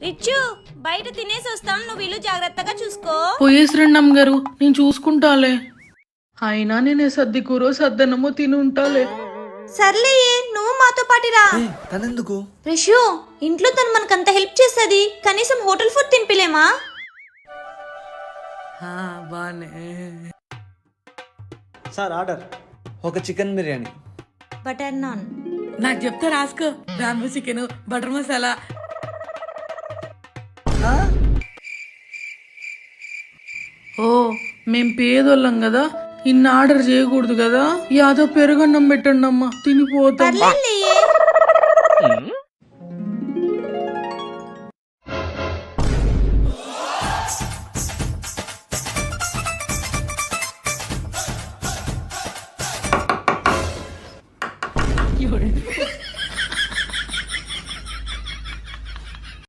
రిచ్చు బయట తినేసి వస్తాం, నువ్వు ఇల్లు జాగ్రత్తగా చూసుకో. పోయేసిరండి అమ్మగారు, నేను చూసుకుంటాలే. అయినా నేనే సర్ది కూరో సద్దనమో తిని ఉంటాలే. సర్లే, నువ్వు మాతో పాటిరా. తనెందుకు? రిషు, ఇంట్లో తను మనకంత హెల్ప్ చేస్తుంది, కనీసం హోటల్ ఫుడ్ తినిపిలేమా? బానే. Sir order. ఒక చికెన్ బిర్యానీ. బటర్ నాన్. నాకు చెప్తా రాసుకో. Bamboo chicken, butter masala. ఓ మేం పేదోళ్ళం కదా, ఇన్ని ఆర్డర్ చేయకూడదు కదా. యాదో పెరుగన్నం పెట్టండి అమ్మా, తినిపోతాం. పర్లేదు,